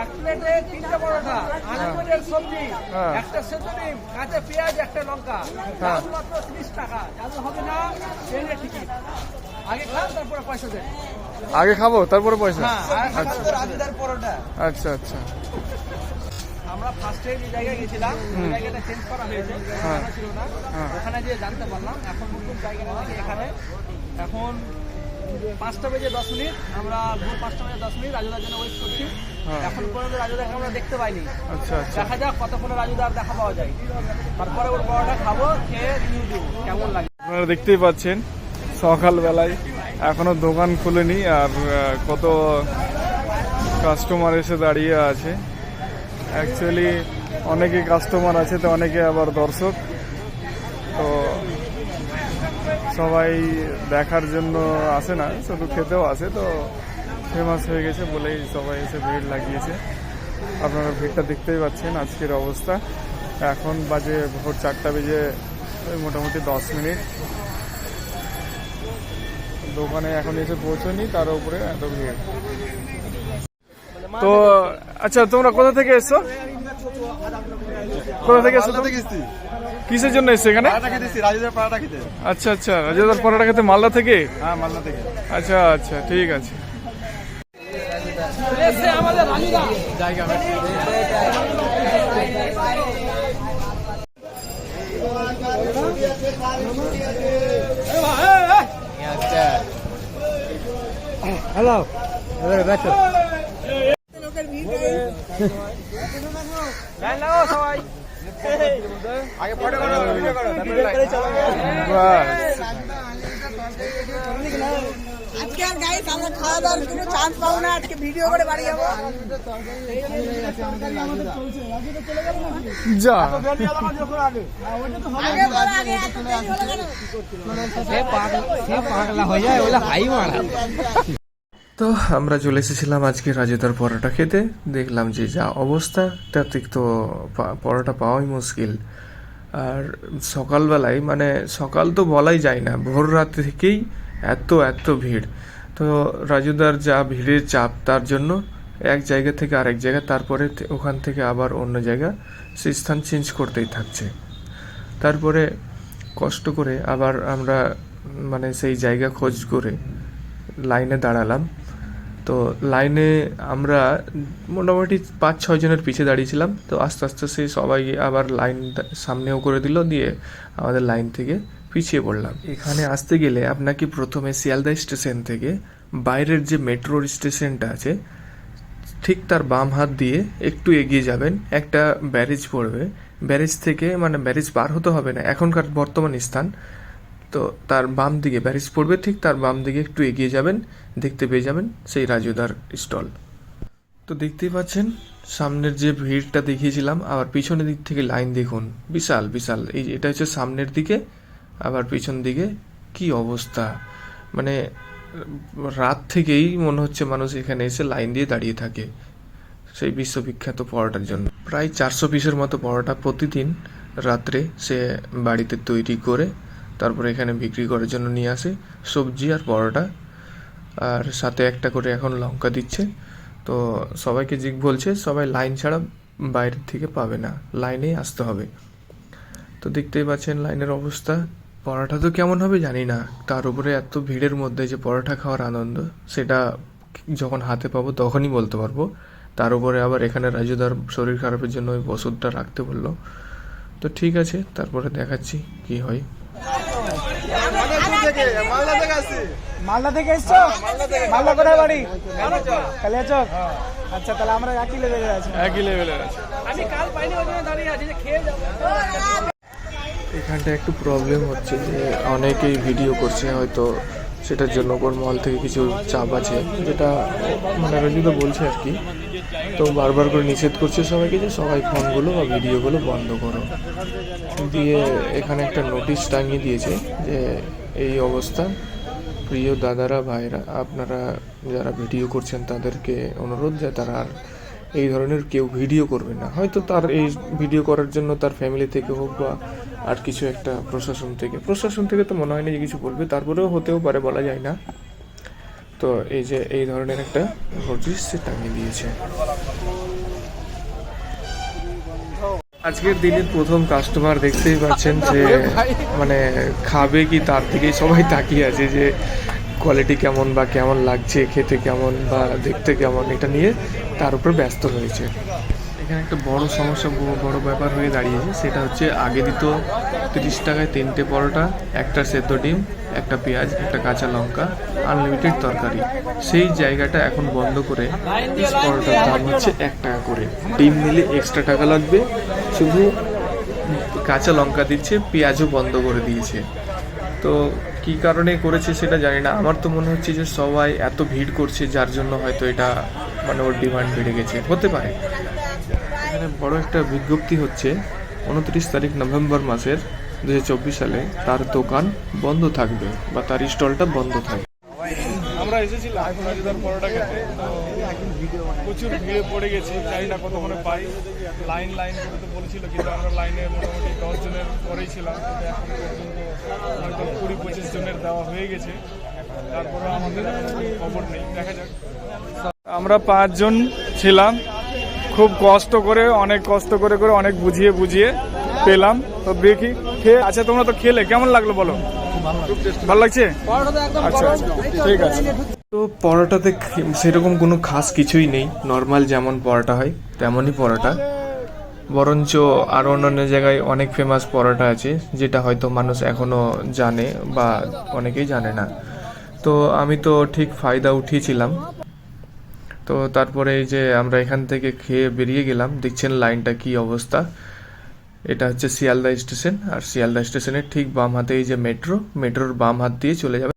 এক প্লেটে 3টা পরোটা, আনলিমিটেড সবজি, একটা সেদ্ধ ডিম, কাঁচা পেঁয়াজ, একটা লঙ্কা, দাম মাত্র 30 টাকা। যাদের হবে না ট্রেনের টিকিট আগে খান, তারপরে পয়সা দেন। আগে খাবো তারপরে পয়সা? রাজুদার পরোটা। আচ্ছা আচ্ছা। আমরা ফার্স্টে যে জায়গায় গেছিলাম ওই জায়গাটা চেঞ্জ করা হয়েছে, ছিল না, ওখানে গিয়ে জানতে পারলাম এখন নতুন জায়গাটা থেকে এখানে এখন 5টা বেজে 10 মিনিট, আমরা ভোর 5টা বেজে 10 মিনিট রাজুদার জন্য ওয়েট করছি। এখন পর্যন্ত রাজুদাকে আমরা দেখতে পাইনি। আচ্ছা আচ্ছা। দেখা যাক কতক্ষণে রাজুদার দেখা পাওয়া যায়, তারপরে ওর পরোটা খাবো, খেয়ে রিভিউ দেবো কেমন লাগে। আপনারা দেখতেই পাচ্ছেন সকালবেলায় এখনো দোকান খুলেনি আর কত কাস্টমার এসে দাঁড়িয়ে আছে। অ্যাকচুয়ালি অনেকে কাস্টমার আছে তো অনেকে আবার দর্শক, তো সবাই দেখার জন্য আসে না, শুধু খেতেও আসে। তো ফেমাস হয়ে গেছে বলেই সবাই এসে ভিড় লাগিয়েছে। আপনারা ভিড়টা দেখতেই পাচ্ছেন আজকের অবস্থা। এখন বাজে ভোর 4টা বেজে মোটামুটি 10 মিনিট। দোকানে এখন এসে পৌঁছনি, তার উপরে এত ভিড়। তো আচ্ছা, তোমরা কোথা থেকে এসছো? কোথা থেকে এসছো? কিসের জন্য এসছো এখানে? রাজুদার পরোটা খেতে। আচ্ছা আচ্ছা, রাজুদার পরোটা খেতে মালদা থেকে? হ্যাঁ, মালদা থেকে। আচ্ছা আচ্ছা, ঠিক আছে। আমাদের রাজুদা জায়গা হ্যালো, দেখো সবাই আগে ফটো করো, ভিডিও করো, আজকে আর গাইস আমরা খাওয়া দাওয়ার কোনো চান্স পাবো না, আজকে ভিডিও করে বাড়ি যাবো। যা আগে বলো, আগে এত দেরি হলো কেন? পাগলা হয়ে যায়, ওলা হাই মারা। তো আমরা চলে এসেছিলাম আজকে রাজুদার পরোটা খেতে। দেখলাম যে যা অবস্থা, তাতে তো পরোটা পাওয়াই মুশকিল। আর সকালবেলায়, মানে সকাল তো বলাই যায় না, ভোর রাত থেকেই এত ভিড়। তো রাজুদার যা ভিড়ের চাপ, তার জন্য এক জায়গা থেকে আরেক জায়গা, তারপরে ওখান থেকে আবার অন্য জায়গা, সেই স্থান চেঞ্জ করতেই থাকছে। তারপরে কষ্ট করে আবার আমরা মানে সেই জায়গা খোঁজ করে লাইনে দাঁড়ালাম। তো লাইনে আমরা মোটামুটি 5-6 জনের পিছিয়ে দাঁড়িয়েছিলাম। তো আস্তে আস্তে সেই সবাই আবার লাইন সামনেও করে দিল, দিয়ে আমাদের লাইন থেকে পিছিয়ে পড়লাম। এখানে আসতে গেলে আপনাকে প্রথমে শিয়ালদা স্টেশন থেকে বাইরের যে মেট্রো স্টেশনটা আছে, ঠিক তার বাম হাত দিয়ে একটু এগিয়ে যাবেন, একটা ব্যারেজ পড়বে। ব্যারেজ থেকে, মানে ব্যারেজ পার হতে হবে না, এখনকার বর্তমান স্থান, তো তার বাম দিকে ব্যারেজ পড়বে, ঠিক তার বাম দিকে একটু এগিয়ে যাবেন, দেখতে পেয়ে যাবেন সেই রাজুদার স্টল। তো দেখতেই পাচ্ছেন সামনের যে ভিড়টা দেখিয়েছিলাম, আবার পিছনের দিক থেকে লাইন দেখুন, বিশাল বিশাল। এই এটা হচ্ছে সামনের দিকে, আবার পিছন দিকে কি অবস্থা। মানে রাত থেকেই মনে হচ্ছে মানুষ এখানে এসে লাইন দিয়ে দাঁড়িয়ে থাকে সেই বিশ্ববিখ্যাত পরোটার জন্য। প্রায় 400 পিসের মতো পরোটা প্রতিদিন রাত্রে সে বাড়িতে তৈরি করে তারপরে এখানে বিক্রি করার জন্য নিয়ে আসে, সবজি আর পরোটা, আর সাথে একটা করে এখন লঙ্কা দিচ্ছে। তো সবাইকে বলছে সবাই লাইন ছাড়া বাইরের থেকে পাবে না, লাইনেই আসতে হবে। তো দেখতেই পাচ্ছেন লাইনের অবস্থা। পরোটা তো কেমন হবে জানি না, তার উপরে এত ভিড়ের মধ্যে যে পরোটা খাওয়ার আনন্দ, সেটা যখন হাতে পাবো তখনই বলতে পারবো। তার উপরে আবার এখানে রাজুদার শরীর খারাপের জন্য ওই ওষুধটা রাখতে বললো। তো ঠিক আছে, তারপরে দেখাচ্ছি কি হয়। মালদা থেকে এসছো? মালদা কোথায় বাড়ি? কালিয়াচক। আচ্ছা, তাহলে আমরা একই লেভেলে আছি। একই লেভেলের আছে। আমি কাল পাইনি, ওখানে দাঁড়িয়ে আছি যে খেয়ে যাবো। এখানটা একটু প্রবলেম হচ্ছে যে অনেকেই ভিডিও করছে, হয়তো সেটার জন্য ওর মল থেকে কিছু চাপ আছে, যেটা মানে রাজুদা বলছে আর কি। তো বারবার করে নিষেধ করছে সবাইকে যে সবাই ফোনগুলো বা ভিডিওগুলো বন্ধ করো, দিয়ে এখানে একটা নোটিশ টাঙিয়ে দিয়েছে যে এই অবস্থা। প্রিয় দাদারা, ভাইরা, আপনারা যারা ভিডিও করছেন তাদেরকে অনুরোধ যে তারা আর এই ধরনের কেউ ভিডিও করবে না। হয়তো তার এই ভিডিও করার জন্য তার ফ্যামিলি থেকে হোক বা আর কিছু একটা প্রশাসন থেকে তো মনে হয় না যে কিছু বলবে, তারপরেও হতেও পারে, বলা যায় না। তো এই যে এই ধরনের একটা নোটিশ সে টাঙিয়ে দিয়েছে। আজকের দিনের প্রথম কাস্টমার দেখতেই পাচ্ছেন যে মানে খাবে কি তার দিকেই সবাই তাকিয়ে আছে যে কোয়ালিটি কেমন বা কেমন লাগছে, খেতে কেমন বা দেখতে কেমন, এটা নিয়ে তার উপর ব্যস্ত রয়েছে। এখানে একটা বড় সমস্যা, বড় ব্যাপার হয়ে দাঁড়িয়েছে, সেটা হচ্ছে আগে দিত 30 টাকায় 3টে পরোটা, একটা সেদ্ধ ডিম, একটা পেঁয়াজ, একটা কাঁচা লঙ্কা, আনলিমিটেড তরকারি। সেই জায়গাটা এখন বন্ধ করে পিস পরোটার দাম হচ্ছে 1 টাকা করে। ডিম নিলে এক্সট্রা টাকা লাগবে, শুধু কাঁচা লঙ্কা দিচ্ছে, পেঁয়াজও বন্ধ করে দিয়েছে। তো কী কারণে করেছে সেটা জানি না, আমার তো মনে হচ্ছে যে সবাই এত ভিড় করছে যার জন্য হয়তো এটা মানে ওর ডিমান্ড বেড়ে গেছে, হতে পারে। এখানে বড় একটা বিজ্ঞপ্তি হচ্ছে 29 তারিখ নভেম্বর মাসের 2024 সালে তার দোকান বন্ধ থাকবে বা তার স্টলটা বন্ধ থাকবে। আমরা এসেছিলাম রাজুদার পরোটা খেতে, তো প্রচুর ভিড়ে পড়ে গেছি, জানি না কতক্ষণে পাই। লাইন করে তো বলেছিল, কিন্তু আমরা লাইনে মোটামুটি 10 জনের পরেই ছিলাম, কিন্তু এখন পর্যন্ত হয়তো 20-25 জনের দেওয়া হয়ে গেছে। তারপরে আমাদের এখন কোনো খবর নেই, দেখা যাক। আমরা 5 জন ছিলাম, খুব কষ্ট করে, অনেক কষ্ট করে অনেক বুঝিয়ে পেলাম। তো দেখি খেয়ে, আচ্ছা তোমরা তো খেলে, কেমন লাগলো বলো? ভালো লাগছে? আচ্ছা ঠিক আছে। তো পরোটাতে সেরকম কোনো খাস কিছুই নেই, নর্মাল যেমন পরোটা হয় তেমনই পরোটা, বরঞ্চ আর অন্যান্য জায়গায় অনেক ফেমাস পরোটা আছে যেটা হয়তো মানুষ এখনও জানে বা অনেকেই জানে না। তো আমি তো ঠিক ফায়দা উঠিয়েছিলাম। তো তারপরে এই যে আমরা এখান থেকে খেয়ে বেরিয়ে গেলাম, দেখছেন লাইনটা কি অবস্থা। এটা হচ্ছে শিয়ালদা স্টেশন, আর শিয়ালদা স্টেশনের ঠিক বাম হাতে এই যে মেট্রোর বাম হাত দিয়ে চলে যাবে